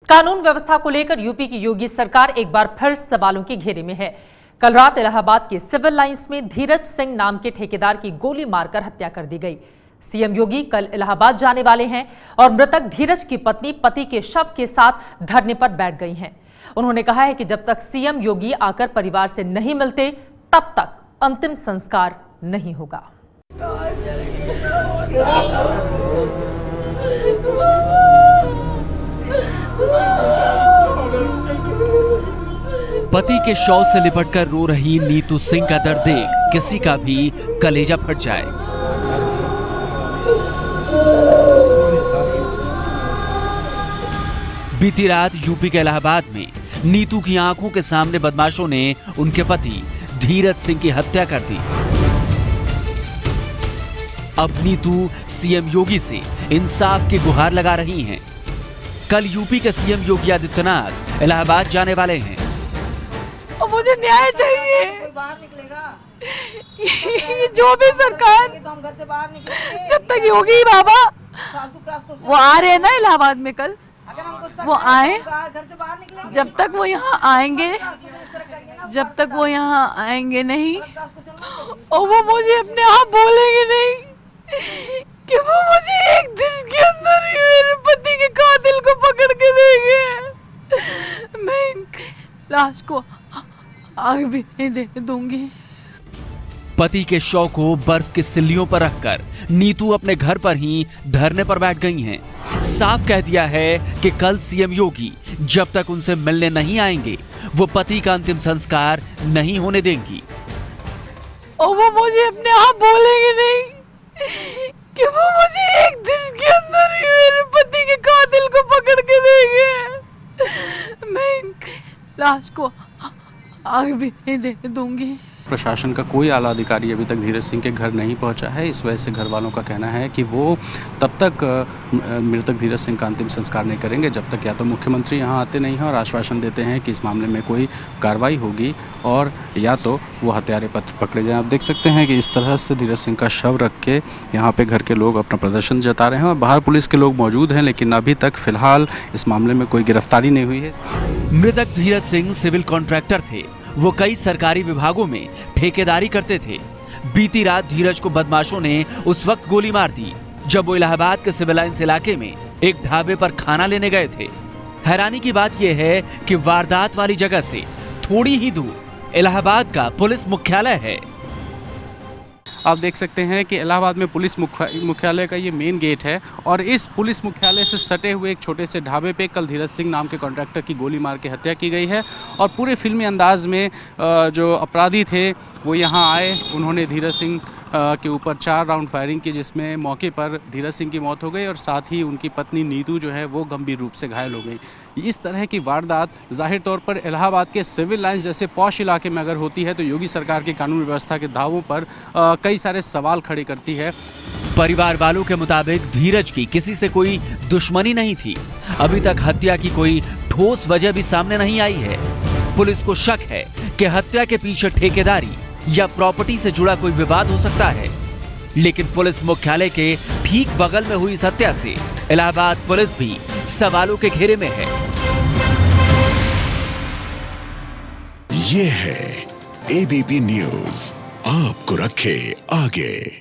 कानून व्यवस्था को लेकर यूपी की योगी सरकार एक बार फिर सवालों के घेरे में है। कल रात इलाहाबाद के सिविल लाइंस में धीरज सिंह नाम के ठेकेदार की गोली मारकर हत्या कर दी गई। सीएम योगी कल इलाहाबाद जाने वाले हैं और मृतक धीरज की पत्नी पति के शव के साथ धरने पर बैठ गई हैं। उन्होंने कहा है कि जब तक सीएम योगी आकर परिवार से नहीं मिलते तब तक अंतिम संस्कार नहीं होगा। पति के शव से लिपटकर रो रही नीतू सिंह का दर्द देख किसी का भी कलेजा फट जाए। बीती रात यूपी के इलाहाबाद में नीतू की आंखों के सामने बदमाशों ने उनके पति धीरज सिंह की हत्या कर दी। अब नीतू सीएम योगी से इंसाफ की गुहार लगा रही हैं। कल यूपी के सीएम योगी आदित्यनाथ इलाहाबाद जाने वाले हैं। और मुझे न्याय चाहिए। बाहर निकलेगा जो भी सरकार तो हम घर से बाहर निकलेंगे जब तक योगी बाबा वो आ रहे हैं ना इलाहाबाद में, कल वो आए, घर से बाहर निकलेंगे जब तक वो यहाँ आएंगे, जब तक वो यहाँ आएंगे नहीं और वो मुझे अपने आप बोलेंगे नहीं कि वो मुझे एक दिन के अंदर ही मेरे पति के कातिल को पकड़ के देंगे, मैं लाश को आग भी नहीं देने दूंगी। पति के शव को बर्फ की सिल्लियों पर रखकर नीतू अपने घर पर ही धरने पर बैठ गई हैं। साफ कह दिया है कि कल सीएम योगी जब तक उनसे मिलने नहीं आएंगे वो पति का अंतिम संस्कार नहीं होने देंगी। और वो मुझे अपने आप बोलेंगे नहीं कि वो मुझे एक दिन के अंदर ही मेरे पति के कातिल को पकड़ के देंगे, मैं लाश को आग भी नहीं देने दूंगी। प्रशासन का कोई आला अधिकारी अभी तक धीरज सिंह के घर नहीं पहुंचा है। इस वजह से घर वालों का कहना है कि वो तब तक मृतक धीरज सिंह का अंतिम संस्कार नहीं करेंगे जब तक या तो मुख्यमंत्री यहां आते नहीं हैं और आश्वासन देते हैं कि इस मामले में कोई कार्रवाई होगी, और या तो वो हत्यारे पकड़े जाएं। आप देख सकते हैं कि इस तरह से धीरज सिंह का शव रख के यहाँ पे घर के लोग अपना प्रदर्शन जता रहे हैं और बाहर पुलिस के लोग मौजूद हैं, लेकिन अभी तक फिलहाल इस मामले में कोई गिरफ्तारी नहीं हुई है। मृतक धीरज सिंह सिविल कॉन्ट्रैक्टर थे। वो कई सरकारी विभागों में ठेकेदारी करते थे। बीती रात धीरज को बदमाशों ने उस वक्त गोली मार दी जब वो इलाहाबाद के सिविल लाइंस इलाके में एक ढाबे पर खाना लेने गए थे। हैरानी की बात यह है कि वारदात वाली जगह से थोड़ी ही दूर इलाहाबाद का पुलिस मुख्यालय है। आप देख सकते हैं कि इलाहाबाद में पुलिस मुख्यालय का ये मेन गेट है और इस पुलिस मुख्यालय से सटे हुए एक छोटे से ढाबे पे कल धीरज सिंह नाम के कॉन्ट्रैक्टर की गोली मार के हत्या की गई है। और पूरे फिल्मी अंदाज में जो अपराधी थे वो यहाँ आए, उन्होंने धीरज सिंह के ऊपर 4 राउंड फायरिंग की, जिसमें मौके पर धीरज सिंह की मौत हो गई और साथ ही उनकी पत्नी नीतू जो है वो गंभीर रूप से घायल हो गई। इस तरह की वारदात जाहिर तौर पर इलाहाबाद के सिविल लाइंस जैसे पॉश इलाके में अगर होती है तो योगी सरकार की कानून व्यवस्था के दावों पर कई सारे सवाल खड़े करती है। परिवार वालों के मुताबिक धीरज की किसी से कोई दुश्मनी नहीं थी। अभी तक हत्या की कोई ठोस वजह भी सामने नहीं आई है। पुलिस को शक है कि हत्या के पीछे ठेकेदारी या प्रॉपर्टी से जुड़ा कोई विवाद हो सकता है, लेकिन पुलिस मुख्यालय के ठीक बगल में हुई इस हत्या से इलाहाबाद पुलिस भी सवालों के घेरे में है। ये है एबीपी न्यूज़, आपको रखे आगे।